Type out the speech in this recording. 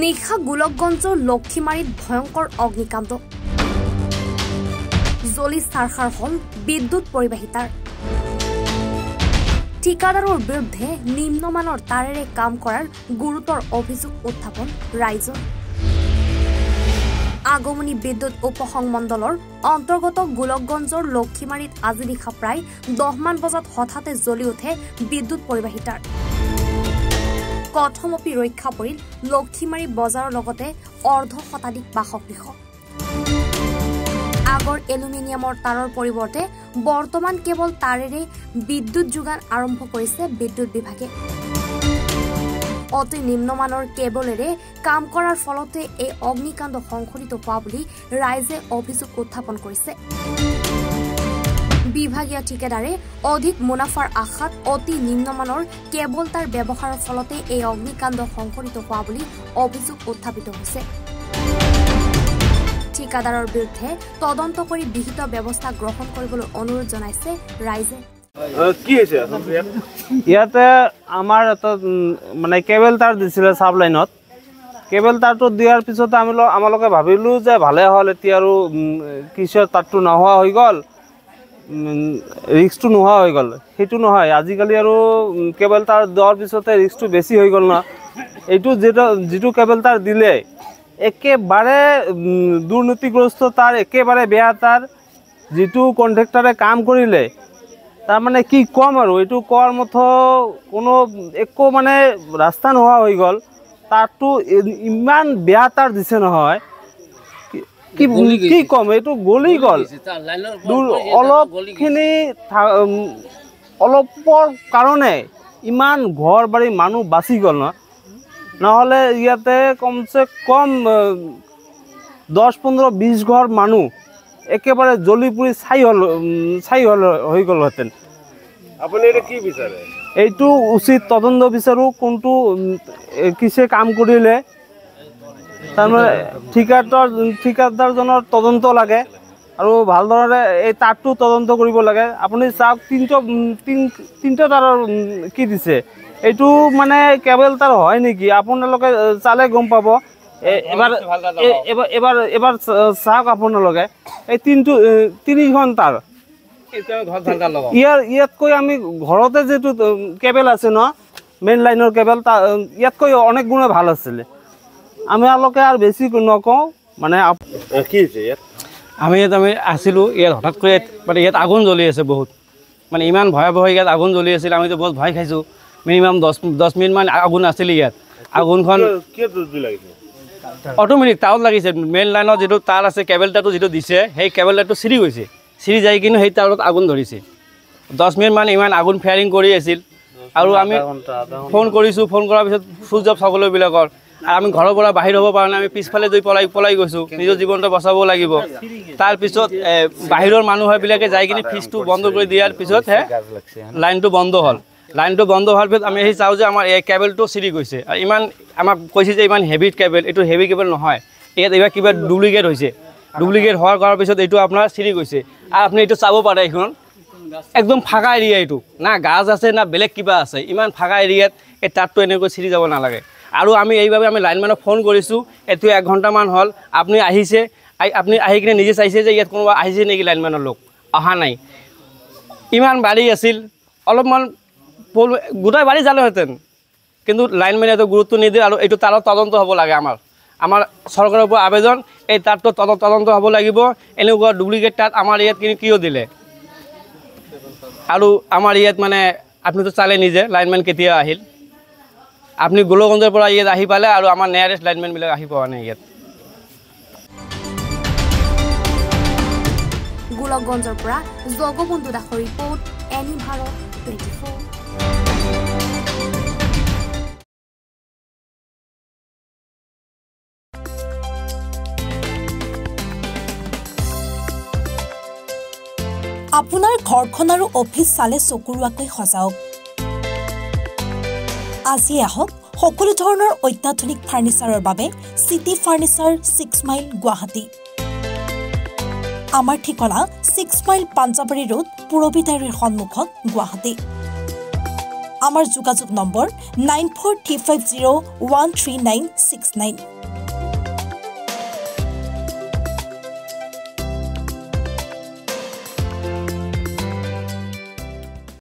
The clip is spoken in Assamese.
নিশা গোলকগঞ্জৰ লক্ষীমাৰীত ভয়ংকৰ অগ্নিকাণ্ড জ্বলি চাৰখাৰ হল বিদ্যুৎ পৰিবাহিতাৰ ঠিকাদাৰৰ বিৰুদ্ধে নিম্নমানৰ তাৰেৰে কাম কৰাৰ গুৰুতৰ অভিযোগ উত্থাপন ৰাইজৰ আগমনী বিদ্যুৎ উপসংমণ্ডলৰ অন্তৰ্গত গোলকগঞ্জৰ লক্ষীমাৰীত আজি নিশা প্ৰায় 10 মান বজাত হঠাতে জ্বলি উঠে বিদ্যুৎ পৰিবাহিতাৰ কথমপি ৰক্ষা পৰিল লক্ষীমাৰী বজাৰৰ লগতে অৰ্ধ শতাধিক বাসগৃহ আগৰ এলুমিনিয়ামৰ তাৰৰ পৰিৱৰ্তে বৰ্তমান কেৱল তাৰেৰে বিদ্যুৎ যোগান আৰম্ভ কৰিছে বিদ্যুৎ বিভাগে অতি নিম্নমানৰ কেবলেৰে কাম কৰাৰ ফলতে এই অগ্নিকাণ্ড সংঘটিত হোৱা বুলি ৰাইজে অভিযোগ উত্থাপন কৰিছে বিভাগীয় ঠিকাদাৰে অধিক মুনাফাৰ আশাত অতি নিম্নমানৰ কেবল তাৰ ব্যৱহাৰৰ ফলতে এই অগ্নিকাণ্ড সংঘটিত হোৱা বুলি অভিযোগ উত্থাপিত হৈছে ঠিকাদাৰৰ বিৰুদ্ধে তদন্ত কৰি বিহিত ব্যৱস্থা গ্ৰহণ কৰিবলৈ অনুৰোধ জনাইছে ৰাইজে কি হৈছে ইয়াতে আমাৰ এটা মানে কেবল তাৰ দিছিল সাব লাইনত কেবল তাৰটো দিয়াৰ পিছত আমালোকে ভাবিলো যে ভালে হল এতিয়া আৰু কিশোৰ তাৰটো নহোৱা হৈ গল ৰিস্কটো নহোৱা হৈ গল হেতু নহয় আজিকালি আৰু কেবল তাৰ দেওয়াৰ পিছতে ৰিস্কটো বেছি হৈ গল না এইটো যেটো কেবল তাৰ দিলে একেবাৰে দুৰ্নীতিগ্ৰস্ত তাৰ একেবাৰে বেয়া তাৰ যেটো কন্ট্ৰাক্টৰে কাম কৰিলে তাৰ মানে কি কম আৰু এইটো কোৱাৰ মতো কোনো একো মানে ৰাস্তা নোহোৱা হৈ গল তাৰটো ইমান বেয়া তাৰ দিছে নহয় কি কম এইটো গলি গল অলপখিনি অলপৰ কাৰণে ইমান ঘৰ বাৰী মানুহ বাচি গল না নহলে ইয়াতে কমসে কম 10-15-20 ঘৰ মানুহ একেবাৰে জ্বলি পুৰি ছাই হৈ গল হেতেন আপুনি এটা কি বিচাৰে এইটো উচিত তদন্ত বিচাৰো কোনটো কিছে কাম কৰিলে তাৰমানে ঠিকাদাৰজনৰ তদন্ত লাগে আৰু ভালদৰে এই তাৰটো তদন্ত কৰিব লাগে আপুনি চাওক তিনটা তাৰৰ কি দিছে এইটো মানে কেবল তাৰ হয় নেকি আপোনালোকে চালে গম পাব এবাৰ চাওক আপোনালোকে এই তিনিখন তাৰ ইয়াতকৈ আমি ঘৰতে যেটো কেবল আছে ন মেইন লাইনৰ কেবল ইয়াতকৈ অনেক গুণে ভাল আছিলে আমি আলোকে আর বেশি নকওঁ মানে কি হৈছে ইয়াত আমি আছিলো ইয়াত হঠাৎ করে মানে ইয়াত আগুন জ্বলি আছে বহুত মানে ইমান ভয়াবহ ইয়াত আগুন জ্বলি আছিল আমি তো বহুত ভয় খাইছো মিনিমাম 10 মিনিট মান আগুন আছিল ইয়াত আগুনখন অটোমেটিক তাৰত লাগিছে মেইন লাইনৰ যেটো তাৰ আছে কেবলটাটো যেটো দিছে সেই কেবলটাটো চিৰি গৈছে চিৰি যাই কিনে সেই তাৰত আগুন ধৰিছে 10 মিনিট মান ইমান আগুন ফায়াৰিং কৰি আছিল আৰু আমি ফোন কৰিছো ফোন কৰাৰ পিছত ফুল জব চাবলৈ বিলাকৰ আমি ঘৰৰ পৰা বাহিৰ হ'ব পৰা নাই আমি পিছফালে দুই পলাই গৈছো নিজৰ জীৱনটো বচাব লাগিব তাৰ পিছত বাহিৰৰ মানুহ বিলাকে যাই কিনে ফিজটো বন্ধ কৰি দিয়াৰ পিছত লাইনটো বন্ধ হ'ল লাইনটো বন্ধ হোৱাৰ পিছত আমি চাওঁ যে আমাৰ এই কেবলটো চিৰি গৈছে আৰু ইমান আমাক কৈছে যে ইমান হেভি কেবল এইটো হেভি কেবল নহয় ইয়াত এইবাৰ কিবা ডুপ্লিকেট হৈছে ডুপ্লিকেট হোৱাৰ পিছত এইটো আপোনাৰ চিৰি গৈছে আৰু আপুনি এইটো চাব পাৰে এইখন একদম ফাঁকা এৰিয়া এইটো না গাছ আছে না বেলেগ কিবা আছে ইমান ফাঁকা এৰিয়াত এই তাৰটো এনেকৈ চিৰি যাব নালাগে আৰু আমি এইভাবে আমি লাইনম্যানক ফোন কৰিছোঁ এটো 1 ঘণ্টামান হ'ল আপুনি আহিছে আপুনি আহি কিনে নিজে চাইছে যে ইয়াত কোনোবা আহিছে নেকি লাইনম্যানৰ লোক অহা নাই ইমান বাৰী আছিল অলপমান গোটাই বাৰী জালেহেঁতেন কিন্তু লাইনম্যানে এত গুৰুত্ব নিদিয়ে আৰু এইটো তাৰত তদন্ত হ'ব লাগে আমাৰ চৰকাৰৰ পৰা আবেদন এই তাৰটো তদন্ত হ'ব লাগিব এনেকুৱা ডুপ্লিকেট তাৰ আমাৰ ইয়াত কিয় দিলে আৰু আমাৰ ইয়াত মানে আপুনি তো চালে নিজে লাইনম্যান কেতিয়া আহিল আপনি গোলকগঞ্জৰ পৰা ইয়াত আহি পালে আৰু আমাৰ নিয়াৰেষ্ট লাইনম্যান বিলাক আহি পোৱা নাই ইয়াত গোলকগঞ্জৰ পৰা জগবন্ধু দাসৰ ৰিপোৰ্ট এনি ভাৰত 24 আপোনাৰ ঘৰখন আৰু অফিচ চালে চকুৰুৱাকৈ সজাওক আজি আহক সকলো ধৰণৰ অত্যাধুনিক ফাৰ্নিচাৰৰ বাবে সিটি ফাৰ্নিচাৰ 6 মাইল গুৱাহাটী আমাৰ ঠিকনা 6 মাইল পাঞ্জাবাৰী ৰোড পুৰবিতাৰীৰ সন্মুখত গুৱাহাটী আমাৰ যোগাযোগ নম্বৰ 9435013969